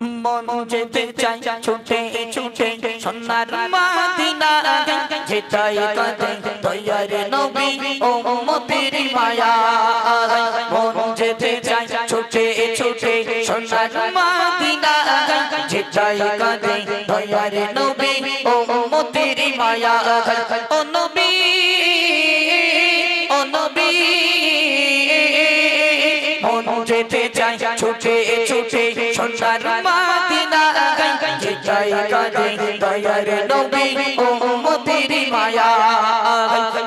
মন যেতে চাই ছুটে ছুটে সোনার মদিনা যেটাই কাঁদে দয়ার নবী ও উম্মতের মায়া মন যেতে চাই ছুটে ছুটে সোনার মদিনা যেটাই কাঁদে দয়ার নবী ও উম্মতের মায়া ও নবী ও নবী মন যেতে চাই ছুটে ছুটে সোনার মদিনা যেটাই কাঁদে দয়ার নবী ও উম্মতের মায়া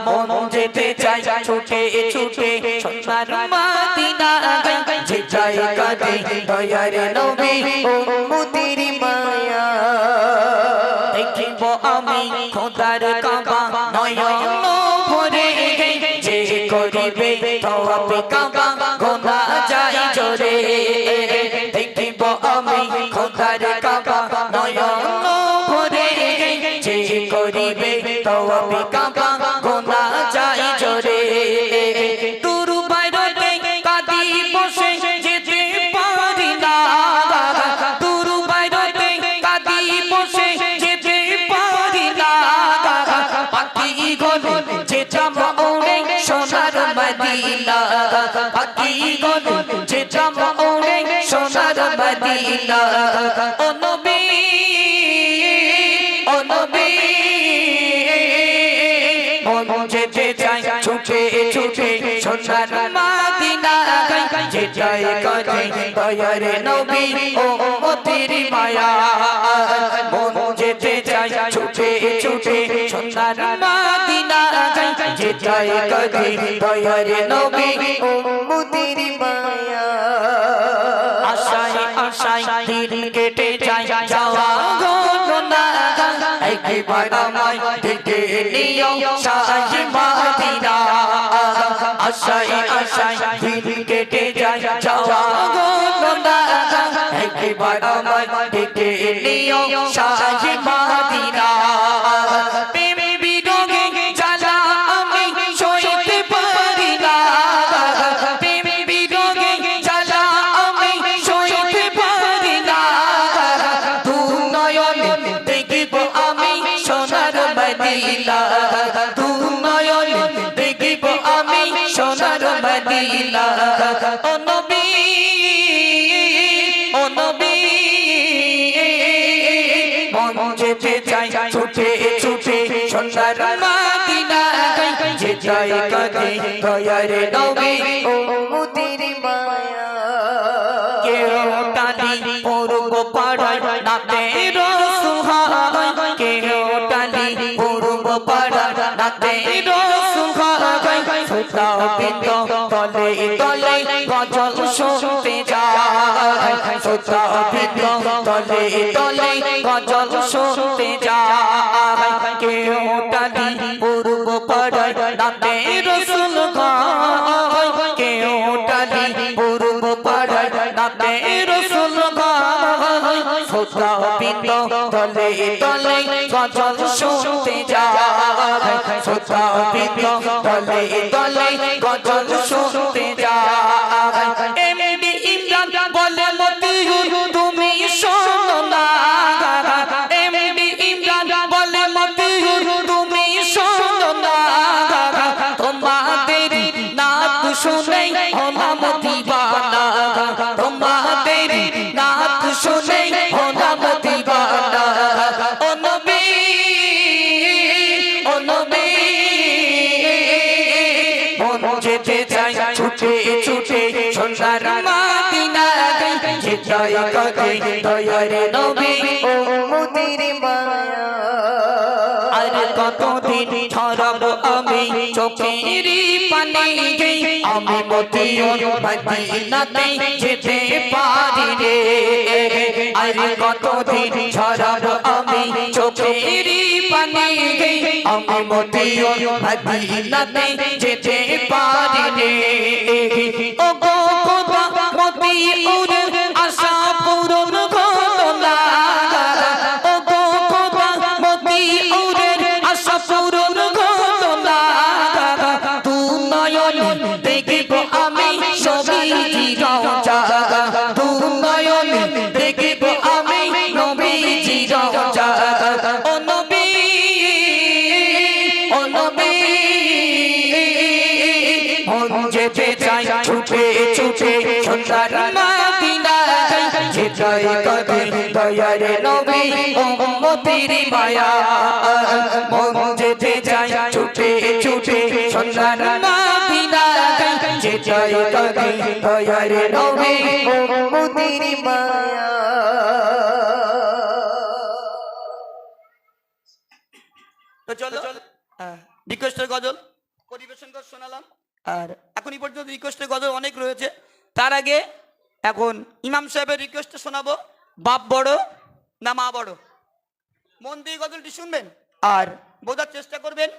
মন যেতে চাই ছুটে ছুটে সোনার মদিনা যেটাই কাঁদে দয়ার নবী ও উম্মতের মায়া দেখিব আমি খোদার কাবা নয়ন ভরে যে করিবে তওয়াব কাবা গোনা যায় জোরে দেখিব আমি খোদার কাবা নয়ন ভরে যে করিবে তওয়াব কাবা গোনা যায় জোরে দূর বাইরে কাঁদি বসে যেতে পারি না দূর বাইরে কাঁদি বসে যেতে পারি না পাখি গলে যেতাম ওরে সোনার মদিনা পাখি গলে যেতাম ওরে সোনার মদিনা ও নবী ও নবী মন যেতে চাই ছুটে ছুটে সোনার মদিনা যেটাই কাঁদে দয়ার নবী ও উম্মতের মায়া মন যেতে চাই ছুটে ছুটে সোনার মদিনা যেটাই কাঁদে দয়ার নবী ও উম্মতের মায়া আশায় আশায় দিন কেটে যায় যাওয়া হলো না একবার আমায় ডেকে নিও শাহী মদিনা আশায় আশায় দিন কেটে যায় যাওয়া হলো না একবার আমায় ডেকে নিও শাহী মদিনা প্রেম বিরোগে জ্বালা আমি সইতে পারি না প্রেম বিরোগে জ্বালা আমি সইতে পারি না দু নয়ন দেখিব আমি সোনার মদিনা দু নয়ন দেখিব আমি সোনার মদিনা ও নবী ও নবী মন যেতে চাই ছুটে ছুটে সোনার মদিনা যেটাই কাঁদে দয়ার নবী ও উম্মতের মায়া কেউ টানি পূর্ব পাড়ায় নাতে রসুহায় কেউ টানি পূর্ব পাড়ায় নাতে রসুহায় সুতাবিত তলে তলে গজল শুনতে যায় সুতাবিত তলে তলে গজল শুনতে যায় কেউ টানি পূর্ব পাড়ায় নাতে রসুল গায় কেউ টানি পূর্ব পাড়ায় নাতে রসুল গায় সুতাবিত তলে তলে গজল শুনতে যায় সুতাবিত তলে তলে গজল শুনতে যায় এমডি ইমরান বলে মতিউর তুমি শোনো না এমডি ইমরান বলে মতিউর তুমি শোনো না তোমাদের নাত শুনে হলাম দিওয়ানা তোমাদের নাত শুনে হলাম দিওয়ানা ও নবী ও নবী মন যেতে চাই ছুটে ছুটে সোনার মদিনা যেটাই কাঁদে দয়ার নবী ও উম্মতের মায়া আর কতদিন ছড়াবো আমি চোখের পানি আমি মতিউর মদিনাতে যেতে পারি রে আর কতদিন ছড়াবো আমি চোখের পানি আমি মতিউর মদিনাতে যেতে পারি রে ও গো খোদা মতিউর আশা পূরণ হলো না ও গো খোদা মতিউরের আশা পূরণ হলো না তু নয়ন দেখিব আমি সবই রওজা তু নয়ন দেখিব সোনার মদিনা যেটাই কাঁদে দয়ার নবী উম্মতের মায়া মন যেতে যায় ছুটে ছুটে সোনার মদিনা যেটাই কাঁদে দয়ার নবী উম্মতের মায়া। তো চলো রিকোয়েস্টের গজল পরিবেশন করে শোনালাম, আর এখন এই পর্যন্ত রিকোয়েস্টের গজল অনেক রয়েছে। তার আগে এখন ইমাম সাহেবের রিকোয়েস্টে শোনাবো, বাপ বড় না মা বড়। মন দিয়ে গজলটি শুনবেন আর বোঝার চেষ্টা করবেন।